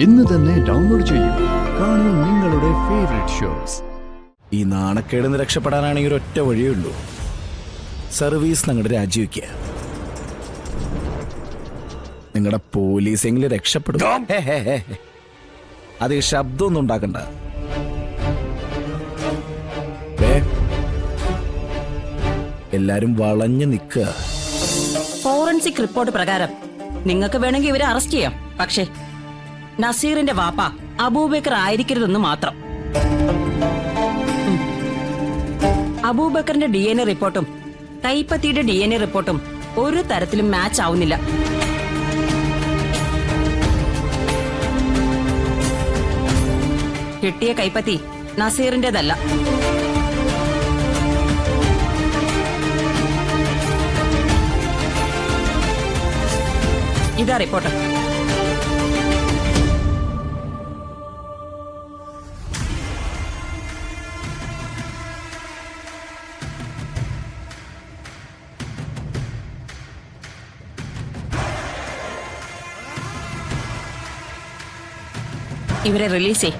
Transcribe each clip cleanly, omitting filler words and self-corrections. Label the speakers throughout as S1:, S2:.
S1: ഇന്ന് തന്നെ ഡൗൺലോഡ് ചെയ്യൂ. കാണൂ നിങ്ങളുടെ ഫേവറേറ്റ് ഷോസ്.
S2: ഈ നാണക്കേട് നിന്ന് രക്ഷപ്പെടാനാണെങ്കിൽ ഒരൊറ്റ വഴിയേ ഉള്ളൂ. സർവീസ് നിങ്ങളുടെ രാജിവെക്കുക. നിങ്ങളുടെ പോലീസെങ്കിലും രക്ഷപ്പെടും. അത് ശബ്ദമൊന്നും ഉണ്ടാക്കണ്ട. എല്ലാരും വളഞ്ഞു നിൽക്കുക.
S3: ഫോറൻസിക് റിപ്പോർട്ട് പ്രകാരം നിങ്ങൾക്ക് വേണമെങ്കിൽ ഇവരെ അറസ്റ്റ് ചെയ്യാം. പക്ഷേ നസീറിന്റെ വാപ്പ അബൂബക്കർ ആയിരിക്കരുതെന്ന് മാത്രം. അബൂബക്കറിന്റെ DNA റിപ്പോർട്ടും കൈപ്പത്തിയുടെ DNA റിപ്പോർട്ടും ഒരു തരത്തിലും മാച്ച് ആവുന്നില്ല. കിട്ടിയ കൈപ്പത്തി നസീറിന്റേതല്ല. ഇതാ റിപ്പോർട്ട്. ഇവരെ റിലീസ് ചെയ്.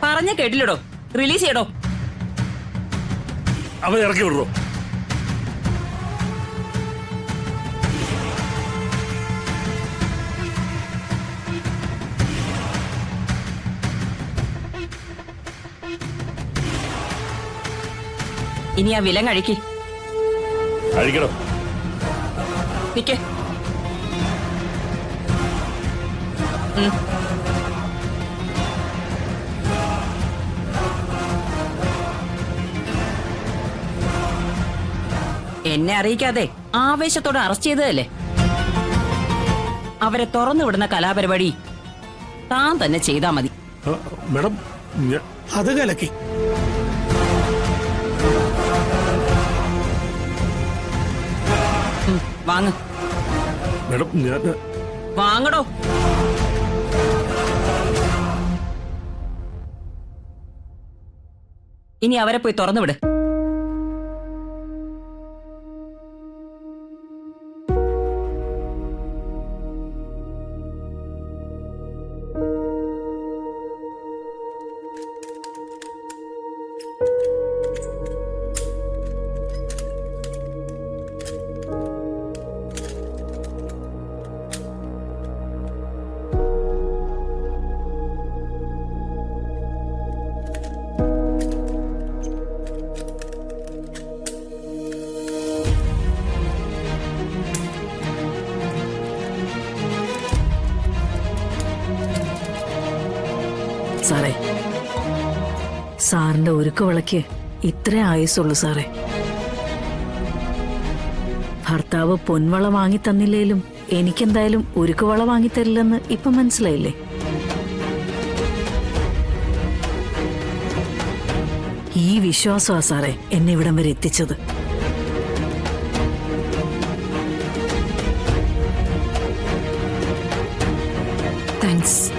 S3: പറഞ്ഞ കേട്ടില്ലടോ, റിലീസ് ചെയ്യടോ.
S4: അവൻ ഇറക്കി വിടറോ.
S3: ഇനി ആ വിലങ്ങ് അഴിക്ക്.
S4: അഴിക്കണം.
S3: നിക്ക്. എന്നെ അറിയിക്കാതെ ആവേശത്തോടെ അറസ്റ്റ് ചെയ്തതല്ലേ? അവരെ തുറന്നു വിടുന്ന കലാപരിപാടി താൻ തന്നെ ചെയ്താ മതി.
S4: മേഡം, അത് കലക്കി.
S3: വാങ്ങ്.
S4: മേഡം, ഞാൻ
S3: വാങ്ങടോ. ഇനി അവരെ പോയി തുറന്നു വിട്.
S5: സാറേ, സാറിന്റെ ഒരുക്ക വിളക്ക് ഇത്രേ ആയുസുള്ളൂ സാറേ. ഭർത്താവ് പൊൻവള വാങ്ങി തന്നില്ലേലും എനിക്കെന്തായാലും ഒരുക്കുവള വാങ്ങിത്തരില്ലെന്ന് ഇപ്പൊ മനസ്സിലായില്ലേ? ഈ വിശ്വാസമാ സാറേ എന്നെ ഇവിടം വരെ എത്തിച്ചത്.
S6: താങ്ക്സ്,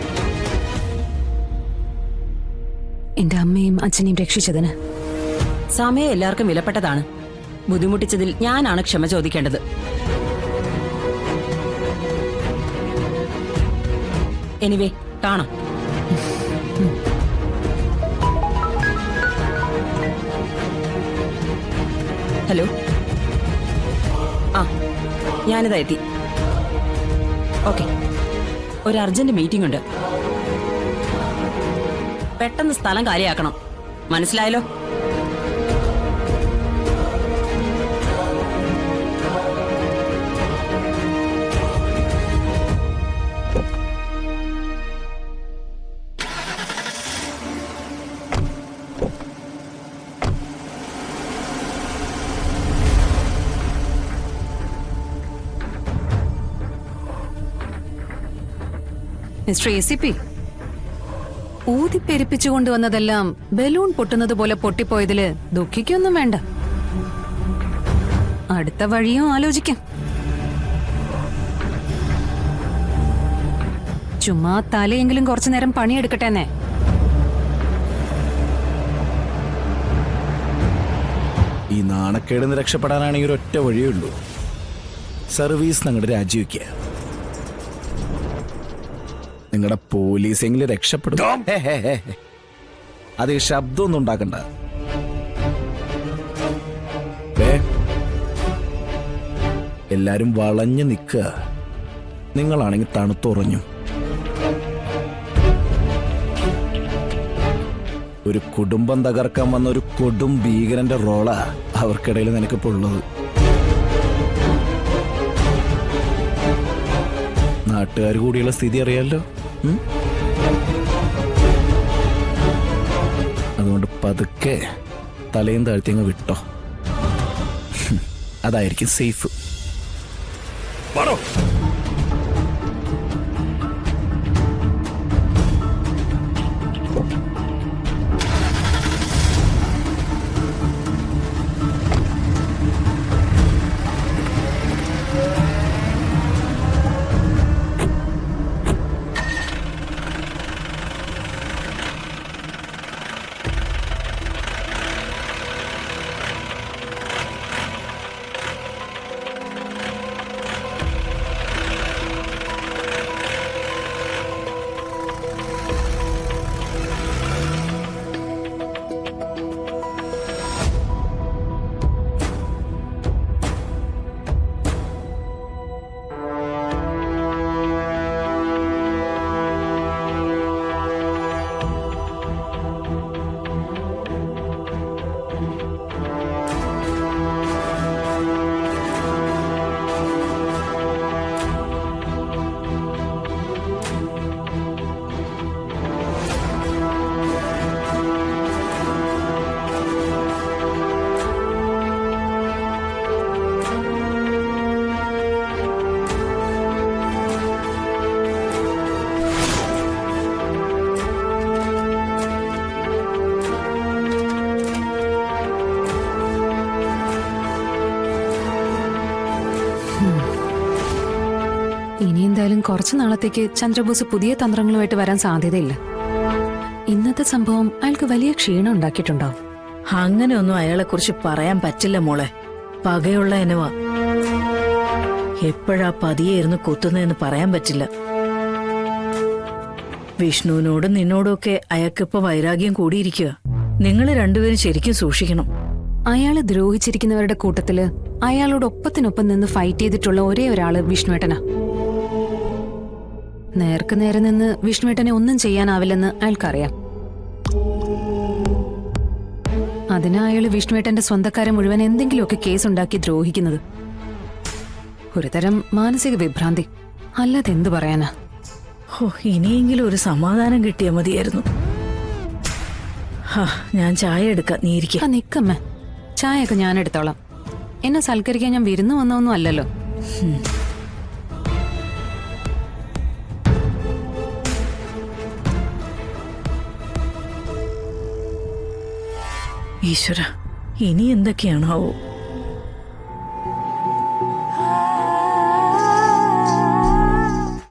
S6: എന്റെ അമ്മയും അച്ഛനെയും രക്ഷിച്ചതിന്.
S3: സമയം എല്ലാവർക്കും വിലപ്പെട്ടതാണ്. ബുദ്ധിമുട്ടിച്ചതിൽ ഞാനാണ് ക്ഷമ ചോദിക്കേണ്ടത്. എനിവേ, കാണാം. ഹലോ. ആ, ഞാനിതാ എത്തി. ഓക്കെ, ഒരു അർജന്റ് മീറ്റിംഗ് ഉണ്ട്. പെട്ടെന്ന് സ്ഥലം കാലിയാക്കണം. മനസ്സിലായല്ലോ?
S6: മിസ്റ്റർ ACP, ഊതിപ്പെരിപ്പിച്ചു കൊണ്ടുവന്നതെല്ലാം ബലൂൺ പൊട്ടുന്നത് പോലെ പൊട്ടിപ്പോയതില് ദുഃഖിക്കൊന്നും വേണ്ട. അടുത്ത വഴിയും ആലോചിക്കാം. ചുമ്മാ തലയെങ്കിലും കുറച്ചു നേരം പണിയെടുക്കട്ടെന്നേ.
S2: ഈ നാണക്കേട് നിന്ന് രക്ഷപ്പെടാനാണെങ്കിൽ ഒരൊറ്റ വഴിയേ ഉള്ളൂ. സർവീസ് അങ്ങോട്ട് രാജിവെക്കുക. നിങ്ങളുടെ പോലീസെങ്കിലും രക്ഷപ്പെടും. ഹേ, ഹേ, ഹേ, ഹേ. അത് ശബ്ദമൊന്നും ഉണ്ടാക്കണ്ട. എല്ലാരും വളഞ്ഞു നിൽക്കുക. നിങ്ങളാണെങ്കിൽ തണുത്തുറഞ്ഞു. ഒരു കുടുംബം തകർക്കാൻ വന്ന ഒരു കൊടും ഭീകരന്റെ റോളാ അവർക്കിടയിൽ നിനക്കിപ്പോ ഉള്ളത്. നാട്ടുകാർ കൂടിയുള്ള സ്ഥിതി അറിയാലോ. അതുകൊണ്ട് പതുക്കെ തലയും താഴ്ത്തി അങ്ങ് വിട്ടോ. അതായിരിക്കും സേഫ്.
S4: വാടോ.
S6: ഇനി എന്തായാലും കുറച്ചു നാളത്തേക്ക് ചന്ദ്രബോസ് പുതിയ തന്ത്രങ്ങളുമായിട്ട് വരാൻ സാധ്യതയില്ല. ഇന്നത്തെ സംഭവം അയാൾക്ക് വലിയ ക്ഷീണം ഉണ്ടാക്കിയിട്ടുണ്ടാവും.
S5: അങ്ങനെയൊന്നും അയാളെ കുറിച്ച് പറയാൻ പറ്റില്ല മോളെ. പകയുള്ള എനുവാ. എപ്പോഴാ പതിയെ ഇരുന്ന് കൊത്തുന്നതെന്ന് പറയാൻ പറ്റില്ല. വിഷ്ണുവിനോടും നിന്നോടുമൊക്കെ അയാൾക്കിപ്പോ വൈരാഗ്യം കൂടിയിരിക്കുക. നിങ്ങൾ രണ്ടുപേരും ശരിക്കും സൂക്ഷിക്കണം.
S6: അയാള് ദ്രോഹിച്ചിരിക്കുന്നവരുടെ കൂട്ടത്തില് അയാളോട് ഒപ്പത്തിനൊപ്പം നിന്ന് ഫൈറ്റ് ചെയ്തിട്ടുള്ള ഒരേ ഒരാള് വിഷ്ണുവേട്ടനാ. നേർക്ക് നേരെ നിന്ന് വിഷ്ണുവേട്ടനെ ഒന്നും ചെയ്യാനാവില്ലെന്ന് അയാൾക്കറിയാം. അതിനാ അയാള് വിഷ്ണുവേട്ടന്റെ സ്വന്തക്കാരെ മുഴുവൻ എന്തെങ്കിലുമൊക്കെ കേസുണ്ടാക്കി ദ്രോഹിക്കുന്നത്. ഒരു തരം മാനസിക വിഭ്രാന്തി, അല്ലാതെ എന്തു പറയാനാ.
S5: ഓ, ഇനിയെങ്കിലും ഒരു സമാധാനം കിട്ടിയാൽ മതിയായിരുന്നു. ഞാൻ ചായ എടുക്കാം, നീ ഇരിക്ക.
S6: നിക്കമ്മേ, ചായയൊക്കെ ഞാൻ എടുത്തോളാം. എന്നെ സൽക്കരിക്കാൻ ഞാൻ വിരുന്ന് വന്നൊന്നും അല്ലല്ലോ.
S5: ഈശ്വര, ഇനി എന്തൊക്കെയാണാവോ.